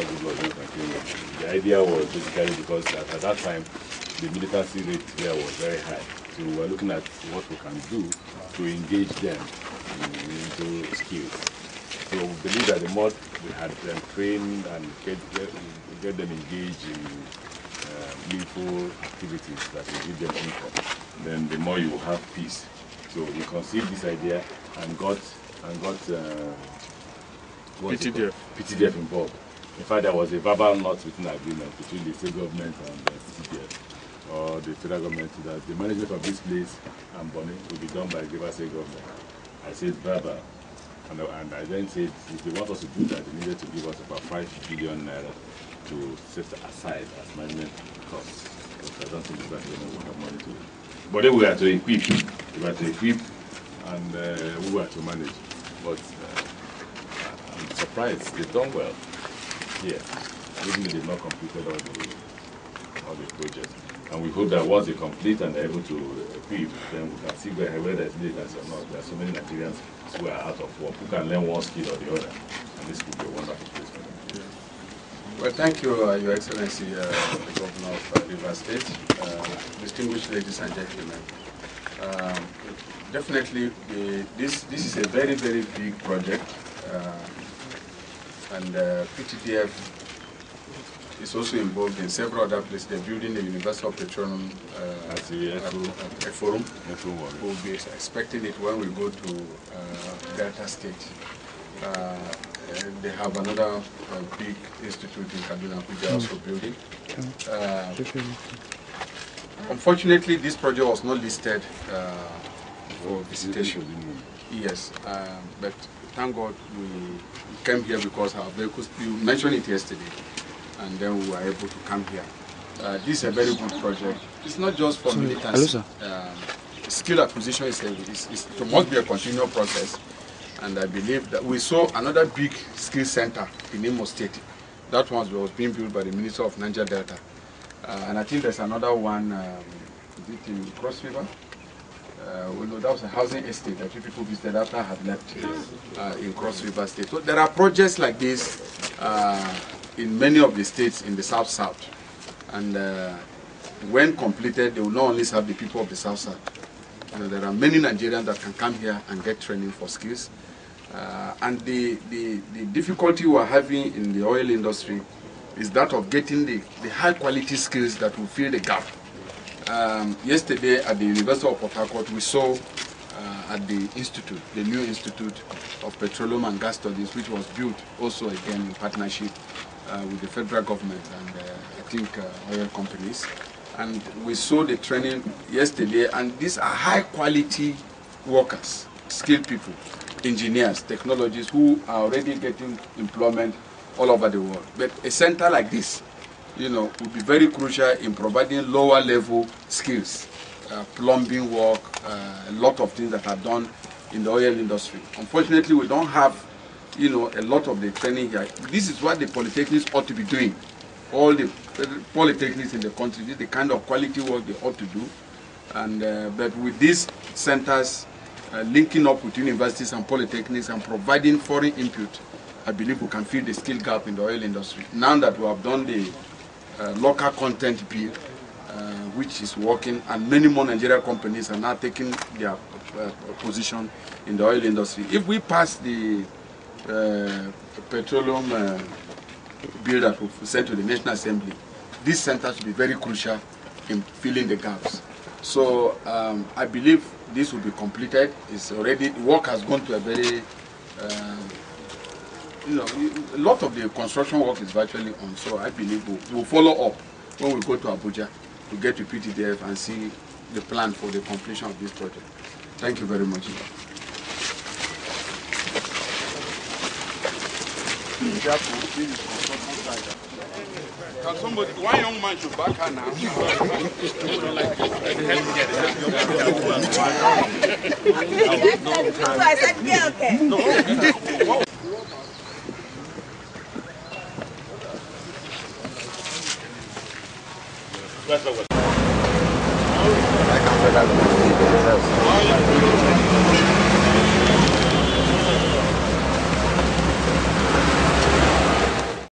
all good laws and clean up. The idea was basically because at that time, the militancy rate there was very high. So we were looking at what we can do to engage them into skills. So we believe that the more we had them trained and get them engaged in meaningful activities that will give them income, then the more you will have peace. So we conceived this idea and got PTDF involved. In fact, there was a verbal not written agreement between the state government and the PTDF, or the federal government, that the management of this place and Bonny will be done by the River State government. I said verbal, and I then said if they want us to do that, they needed to give us about 5 billion naira to set aside as management costs. Because I don't think the federal government will have money to do. But then we were to equip, and we were to manage. But I'm surprised they've done well here, even though they've not completed all the projects. And we hope that once they complete and they're able to equip, then we can see whether there's vacancy or not. There are so many Nigerians who are out of work, who can learn one skill or the other, and this could be a wonderful place for them. Yeah. Well, thank you, Your Excellency, the Governor of Rivers State, distinguished ladies and gentlemen. Definitely, this is a very, very big project, and PTDF is also involved in several other places. They're building the University of Petroleum a forum. We'll be expecting it when we go to Delta State. They have another big institute in Kaduna, which they're also building. Unfortunately, this project was not listed for visitation. Yes, but thank God we came here because our vehicles, you mentioned it yesterday, and then we were able to come here. This is a very good project. It's not just for militants. Skill acquisition it must be a continual process, and I believe that we saw another big skill center in Imo State. That one was being built by the Minister of Niger Delta, and I think there's another one in Cross River. That was a housing estate that people visited after I had left in Cross River State. So there are projects like this in many of the states in the South-South. And when completed, they will not only serve the people of the South-South. There are many Nigerians that can come here and get training for skills. And the difficulty we are having in the oil industry is that of getting the high-quality skills that will fill the gap. Yesterday at the University of Port Harcourt, we saw at the institute, the new Institute of Petroleum and Gas Studies, which was built also again in partnership with the federal government and I think oil companies. And we saw the training yesterday, and these are high-quality workers, skilled people, engineers, technologists who are already getting employment all over the world. But a center like this, will be very crucial in providing lower level skills, plumbing work, a lot of things that are done in the oil industry. Unfortunately, we don't have, a lot of the training here. This is what the polytechnics ought to be doing. All the polytechnics in the country, this is the kind of quality work they ought to do. And but with these centers linking up with universities and polytechnics and providing foreign input, I believe we can fill the skill gap in the oil industry. Now that we have done the local content bill, which is working, and many more Nigerian companies are now taking their position in the oil industry. If we pass the petroleum bill that we sent to the National Assembly, this center should be very crucial in filling the gaps. So I believe this will be completed. It's already, work has gone to a very a lot of the construction work is virtually on, so I believe we'll follow up when we go to Abuja to get to PTDF and see the plan for the completion of this project. Thank you very much. Can somebody, one young man should back her now. I said, yeah, okay. No. I can't